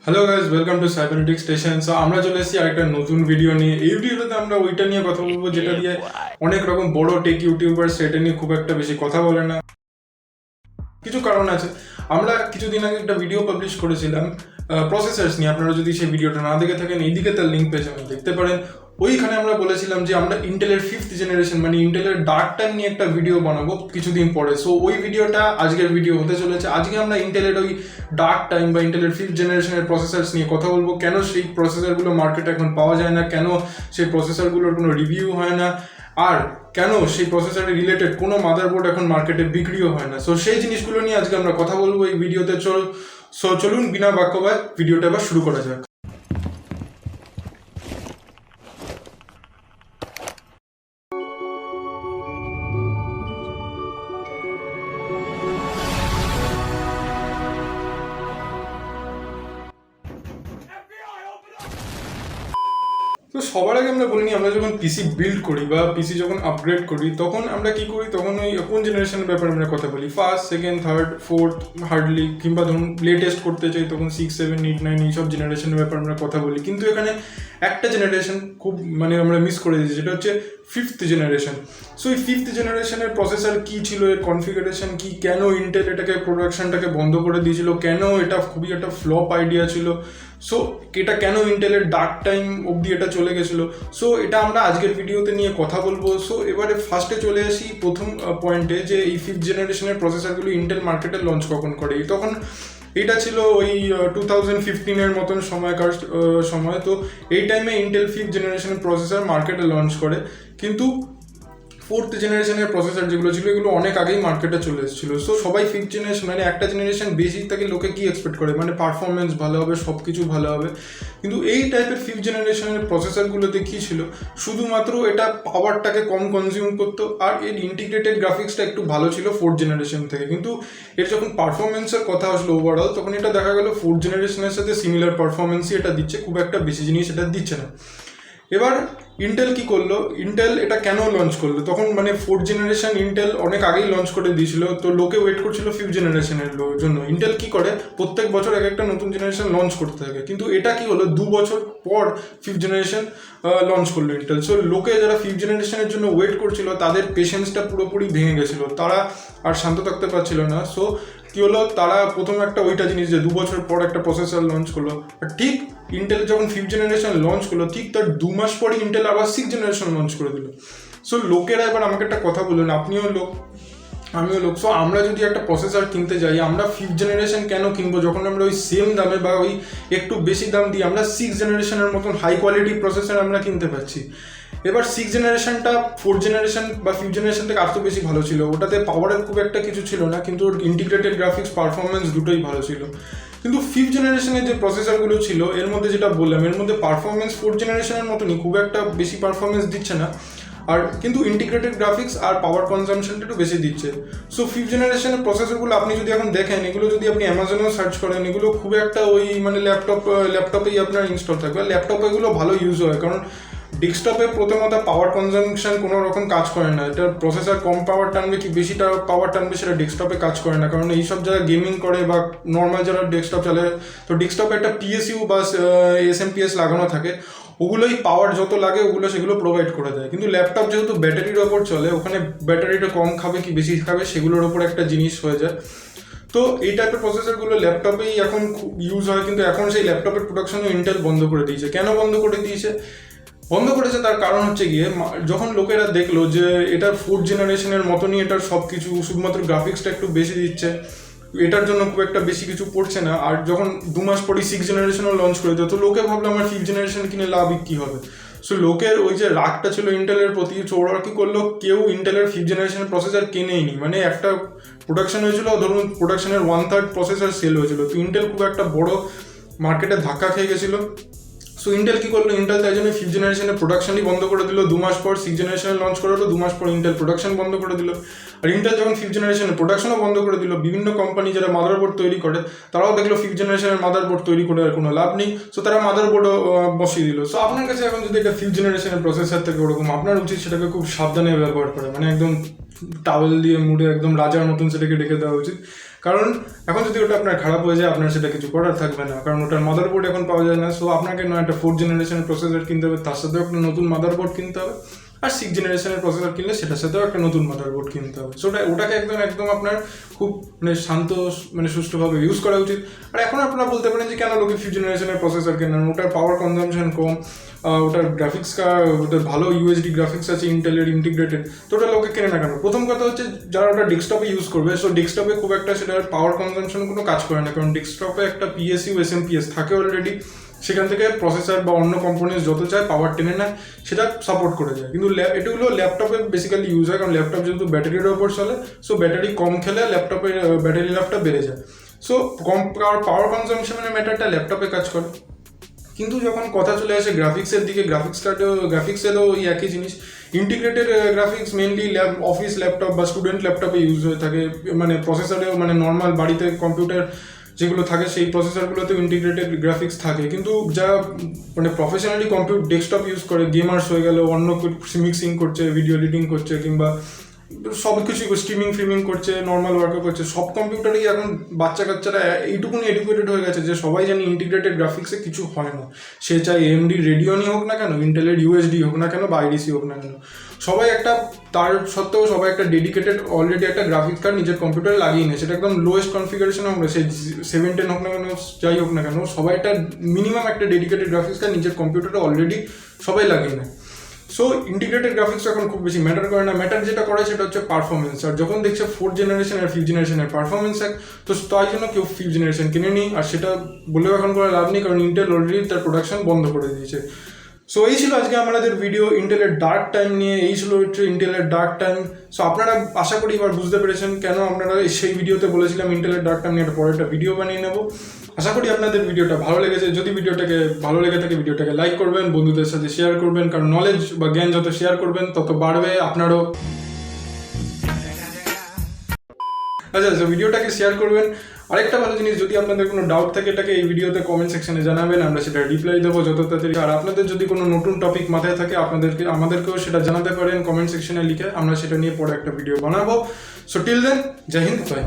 Hello guys, welcome to cybernetic station. So আমরা চলে এসেছি আরেকটা নতুন ভিডিও নিয়ে। এই ভিডিওটাতে আমরা ওইটা নিয়ে কথা বলবো যেটা দিয়ে অনেক রকম বড় টেক ইউটিউবার সেটা নিয়ে খুব একটা বেশি কথা বলে না। কিছু কারণ আছে। আমরা কিছুদিন আগে একটা ভিডিও পাবলিশ করেছিলাম প্রসেসর্স নিয়ে। আপনারা যদি সেই ভিডিওটা না দেখে থাকেন, এইদিকে তার লিঙ্ক পেয়ে যাবেন, দেখতে পারেন। ওইখানে আমরা বলেছিলাম যে আমরা ইন্টেলের 5th জেনারেশন মানে ইন্টেলের ডার্ক টাইম নিয়ে একটা ভিডিও বানাবো কিছুদিন পরে। সো ওই ভিডিওটা আজকের ভিডিও হতে চলেছে। আজকে আমরা ইন্টেলের ওই ডার্ক টাইম বা ইন্টেলের 5th জেনারেশনের প্রসেসর্স নিয়ে কথা বলবো। কেন সেই প্রসেসরগুলো মার্কেটে এখন পাওয়া যায় না, কেন সেই প্রসেসরগুলোর কোনো রিভিউ হয় না, আর কেন সেই প্রসেসরের রিলেটেড কোনো মাদারবোর্ড এখন মার্কেটে বিক্রিও হয় না। সো সেই জিনিসগুলো নিয়ে আজকে আমরা কথা বলবো এই ভিডিওতে। চলুন বিনা বাক্যবাদ ভিডিওটা আবার শুরু করা যাক। তো সবার আগে আমরা বলিনি, আমরা যখন পিসি বিল্ড করি বা পিসি যখন আপগ্রেড করি তখন আমরা কি করি, তখন ওই কোন জেনারেশনের ব্যাপারে আমরা কথা বলি। First, second, third, fourth, hardly, কিংবা ধরুন লেটেস্ট করতে চাই তখন 6, 7, 8, 9 এইসব জেনারেশনের ব্যাপারে আমরা কথা বলি। কিন্তু এখানে একটা জেনারেশন খুব আমরা মিস করে দিয়েছি, যেটা হচ্ছে 5th জেনারেশন। সো এই 5th জেনারেশনের প্রসেসর কী ছিল, এর কনফিগারেশন কি, কেন ইন্টেল এটাকে প্রোডাকশনটাকে বন্ধ করে দিয়েছিল, কেন এটা খুবই একটা ফ্লপ আইডিয়া ছিল, সো এটা কেন ইন্টেলের ডার্ক টাইম অবধি এটা চলে গেছিলো। সো এটা আমরা আজকের ভিডিওতে নিয়ে কথা বলবো। সো এবারে ফার্স্টে চলে আসি প্রথম পয়েন্টে, যে এই 5th জেনারেশনের প্রসেসরগুলো ইন্টেল মার্কেটে লঞ্চ কখন করে। তখন এটা ছিল ওই 2015-এর মতন সময়কার সময়। তো এই টাইমে ইন্টেল 5th জেনারেশনের প্রসেসর মার্কেটে লঞ্চ করে, কিন্তু 4th জেনারেশনের প্রসেসর যেগুলো ছিল এগুলো অনেক আগেই মার্কেটে চলে এসেছিলো। সো সবাই 5th জেনারেশন মানে একটা জেনারেশন বেশি থাকে, লোকে কি এক্সপেক্ট করে, মানে পারফরমেন্স ভালো হবে, সব কিছু ভালো হবে। কিন্তু এই টাইপের 5th জেনারেশনের প্রসেসরগুলোতে কী ছিল, শুধুমাত্র এটা পাওয়ারটাকে কম কনজিউম করতো, আর এর ইন্টিগ্রেটেড গ্রাফিক্সটা একটু ভালো ছিল 4th জেনারেশন থেকে। কিন্তু এর যখন পারফরমেন্সের কথা আসলো ওভারঅল, তখন এটা দেখা গেল 4th জেনারেশনের সাথে সিমিলার পারফরমেন্সই এটা দিচ্ছে, খুব একটা বেশি জিনিস এটা দিচ্ছে না। এবার ইন্টেল কি করলো, ইন্টেল এটা কেন লঞ্চ করলো, তখন 4th জেনারেশন ইন্টেল অনেক আগেই লঞ্চ করে দিয়েছিল, তো লোকে ওয়েট করছিল 5th জেনারেশনের জন্য। ইন্টেল কি করে, প্রত্যেক বছর এক একটা নতুন জেনারেশন লঞ্চ করতে থাকে। কিন্তু এটা কি হলো, 2 বছর পর 5th জেনারেশন লঞ্চ করলো ইন্টেল। সো লোকে যারা 5th জেনারেশনের জন্য ওয়েট করছিল তাদের পেশেন্সটা পুরোপুরি ভেঙে গেছিলো, তারা আর শান্ত থাকতে পারছিল না। সো কি হলো, তারা প্রথম একটা ওইটা জিনিস যে 2 বছর পর একটা প্রসেসর লঞ্চ করলো, আর ঠিক ইন্টেল যখন 5th জেনারেশন লঞ্চ করলো ঠিক তার 2 মাস পরে ইন্টেল আবার 6th জেনারেশন লঞ্চ করে দিল। সো লোকেরা এবার আমাকে একটা কথা বললেন, আপনিও লোক আমিও লোক। সো আমরা যদি একটা প্রসেসর কিনতে যাই, আমরা 5th জেনারেশন কেন কিনবো, যখন আমরা ওই সেম দামে বা ওই একটু বেশি দাম দিয়ে আমরা 6th জেনারেশনের মতন হাই কোয়ালিটি প্রসেসর আমরা কিনতে পারছি। এবার 6th জেনারেশনটা 4th জেনারেশন বা 5th জেনারেশন থেকে আরও বেশি ভালো ছিল। ওটাতে পাওয়ারের খুব একটা কিছু ছিল না, কিন্তু ওর ইন্টিগ্রেটেড গ্রাফিক্স পারফরমেন্স দুটোই ভালো ছিল। কিন্তু 5th জেনারেশনের যে প্রসেসরগুলো ছিল এর মধ্যে যেটা বললাম, এর মধ্যে পারফরমেন্স 4th জেনারেশনের মতনই খুব একটা বেশি পারফরমেন্স দিচ্ছে না, আর কিন্তু ইন্টিগ্রেটেড গ্রাফিক্স আর পাওয়ার কনজামশনটা একটু বেশি দিচ্ছে। সো 5th জেনারেশনের প্রসেসরগুলো আপনি যদি এখন দেখেন, এগুলো যদি আপনি অ্যামাজনেও সার্চ করেন, এগুলো খুব একটা ওই ল্যাপটপেই আপনার ইনস্টল থাকবে। ল্যাপটপে এগুলো ভালো ইউজ হয়, কারণ ডেস্কটপে প্রথমত পাওয়ার কনজামশন কোনো রকম কাজ করে না। এটা প্রসেসর কম পাওয়ার টানবে কি বেশিটা পাওয়ার টানবে সেটা ডেস্কটপে কাজ করে না, কারণ এইসব যারা গেমিং করে বা নর্মাল যারা ডেস্কটপ চালে, তো ডেস্কটপে একটা পিএসইউ বা এসএমপিএস লাগানো থাকে, ওগুলোই পাওয়ার যত লাগে সেগুলো প্রোভাইড করে দেয়। কিন্তু ল্যাপটপ যেহেতু ব্যাটারির ওপর চলে, ওখানে ব্যাটারিটা কম খাবে কি বেশি খাবে সেগুলোর ওপর একটা জিনিস হয়ে যায়। তো এই টাইপের প্রসেসরগুলো ল্যাপটপেই এখন খুব ইউজ হয়, কিন্তু এখন সেই ল্যাপটপের প্রোডাকশনও ইন্টেল বন্ধ করে দিয়েছে। কেন বন্ধ করে দিয়েছে, বন্ধ করেছে তার কারণ হচ্ছে গিয়ে, যখন লোকেরা দেখলো যে এটা 4th জেনারেশনের মতনই এটার সব কিছু, শুধুমাত্র গ্রাফিক্সটা একটু বেশি দিচ্ছে, এটার জন্য খুব একটা বেশি কিছু পড়ছে না, আর যখন 2 মাস পরে 6th জেনারেশনও লঞ্চ করে দিত, তো লোকে ভাবলো আমার 5th জেনারেশন কিনে লাভই কী হবে। সো লোকের ওই যে রাগটা ছিল ইন্টেলের প্রতি, ওরা কী করলো, কেউ ইন্টেলের 5th জেনারেশনের প্রসেসর কিনেই নি। একটা প্রোডাকশন হয়েছিল, ধরুন প্রোডাকশনের 1/3 প্রসেসর সেল হয়েছিল, তো ইন্টেল খুব একটা বড় মার্কেটে ধাক্কা খেয়ে গেছিলো। সো ইন্টেল কী করলো, ইন্টেল তাই জন্য 5th জেনারেশনের প্রোডাকশনই বন্ধ করে দিল। 2 মাস পর 6th জেনারেশনে লঞ্চ করা হলো, 2 মাস পর ইন্টেল প্রোডাকশন বন্ধ করে দিল। আর ইন্টেল যখন 5th জেনারেশনের প্রোডাকশনও বন্ধ করে দিল, বিভিন্ন কোম্পানি যারা মাদারবোর্ড তৈরি করে তারাও দেখলো 5th জেনারেশনের মাদারবোর্ড তৈরি করে আর কোনো লাভ নেই, সো তারা মাদারবোর্ডও বসিয়ে দিল। সো আপনার কাছে এখন যদি এটা 5th জেনারেশনের প্রসেসর থেকে ওরকম, আপনার উচিত সেটাকে খুব সাবধানে ব্যবহার করে, একদম টাওয়েল দিয়ে মুড়ে একদম রাজার মতন সেটাকে রেখে দেওয়া উচিত। কারণ এখন যদি ওটা আপনার খারাপ হয়ে যায় আপনার সেটা কিছু করার থাকবে না, কারণ ওটার মাদারবোর্ড এখন পাওয়া যায় না। সো আপনাকে নয় একটা 4th জেনারেশনের প্রসেসর কিনতে হবে, তার সাথেও একটা নতুন মাদারবোর্ড কিনতে হবে, আর 6th জেনারেশনের প্রসেসর কিনলে সেটার সাথেও একটা নতুন মাদারবোর্ড কিনতে হবে। সো ওটাকে একদম আপনার খুব শান্ত সুষ্ঠুভাবে ইউজ করা উচিত। আর এখন আপনারা বলতে পারেন যে কেন লোকে 5th জেনারেশনের প্রসেসর কেনেন, ওটার পাওয়ার কনজামশন কম, ওটার গ্রাফিক্স কার্ড, ওটার ভালো ইউএসডি গ্রাফিক্স আছে ইন্টেলের ইন্টিগ্রেটেড, তো ওটা লোকে কেনে না কেন? প্রথম কথা হচ্ছে যারা ওটা ডেস্কটপে ইউজ করবে, সো ডেস্কটপে খুব একটা সেটার পাওয়ার কনজামশন কোনো কাজ করে না, কারণ ডেস্কটপে একটা পিএসইউ এসএমপিএস থাকে অলরেডি, সেখান থেকে প্রসেসর বা অন্য কম্পোনেন্টস যত চায় পাওয়ার টেনে নেয়, সেটা সাপোর্ট করে যায়। কিন্তু এগুলো ল্যাপটপে বেসিক্যালি ইউজ হয়, কারণ ল্যাপটপ যেহেতু ব্যাটারির ওপর চলে, সো ব্যাটারি কম খেলে ল্যাপটপের ব্যাটারি লাইফটা বেড়ে যায়। সো কম পাওয়ার কনজামশনের ম্যাটারটা ল্যাপটপে কাজ করে। কিন্তু যখন কথা চলে আসে গ্রাফিক্সের দিকে, গ্রাফিক্সেরও ওই একই জিনিস। Integrated graphics mainly office laptop বা স্টুডেন্ট ল্যাপটপে ইউজ হয়ে থাকে, প্রসেসরেও নর্মাল বাড়িতে কম্পিউটার যেগুলো থাকে সেই প্রসেসরগুলোতেও ইন্টিগ্রেটেড গ্রাফিক্স থাকে। কিন্তু যা প্রফেশনালি ডেস্কটপ ইউজ করে, গেমার্স হয়ে গেল, অন্য মিক্সিং করছে, ভিডিও এডিটিং করছে, কিংবা সব কিছু স্ট্রিমিং করছে, নর্মাল ওয়ার্কও করছে, সব কম্পিউটারেই এখন বাচ্চা কাচ্চারা এইটুকুনি এডুকেটেড হয়ে গেছে যে সবাই জানি ইন্টিগ্রেটেড গ্রাফিক্সে কিছু হয় না। সে চাই এমডি রেডিওনি হোক না কেন, ইন্টেলের ইউএসডি হোক না কেন, বা আইডিসি হোক না কেন, সবাই তার সত্ত্বেও সবাই একটা ডেডিকেটেড অলরেডি একটা গ্রাফিক্স কার্ড নিজের কম্পিউটারে লাগিয়ে নেয়। সেটা একদম লোয়েস্ট কনফিগারেশন হোক না, সে 710 হোক না কেন, যাই হোক না কেন, সবাই একটা মিনিমাম একটা ডেডিকেটেড গ্রাফিক্স কার্ড নিজের কম্পিউটারে অলরেডি সবাই লাগিয়ে নেয়। সো ইন্টিগ্রেটেড গ্রাফিক্স এখন খুব বেশি ম্যাটার করে না, ম্যাটার যেটা করে সেটা হচ্ছে পারফরমেন্স। আর যখন দেখছে 4th জেনারেশন আর 5th জেনারেশনের পারফরমেন্স এক, তো তাই জন্য কেউ 5th জেনারেশন কিনে নি, আর সেটা বলেও এখন করে লাভ নেই, কারণ ইন্টেল অলরেডি তার প্রোডাকশন বন্ধ করে দিয়েছে। সো এই ছিল আজকে আমাদের ভিডিও ইন্টেলের ডার্ক টাইম নিয়ে, এই ছিল ইন্টেলের ডার্ক টাইম। সো আপনারা আশা করি এবার বুঝতে পেরেছেন কেন আপনারা সেই ভিডিওতে বলেছিলাম ইন্টেলের ডার্ক টাইম নিয়ে একটা পরে একটা ভিডিও বানিয়ে নেবো। আশা করি আপনাদের ভিডিওটা ভালো লেগেছে। যদি ভিডিওটাকে ভালো লেগে থাকে ভিডিওটাকে লাইক করবেন, বন্ধুদের সাথে শেয়ার করবেন, কারণ নলেজ বা জ্ঞান যত শেয়ার করবেন তত বাড়বে আপনারও। আচ্ছা, ভিডিওটাকে শেয়ার করবেন। আরেকটা ভালো জিনিস, যদি আপনাদের কোনো ডাউট থাকে এটাকে এই ভিডিওতে কমেন্ট সেকশনে জানাবেন, আমরা সেটা রিপ্লাই দেবো যত তাড়াতাড়ি। আর আপনাদের যদি কোনো নতুন টপিক মাথায় থাকে আমাদেরকেও সেটা জানাতে পারেন কমেন্ট সেকশনে লিখে, আমরা সেটা নিয়ে পরে একটা ভিডিও বানাবো। সো টিল দেন, জয় হিন্দ, বাই।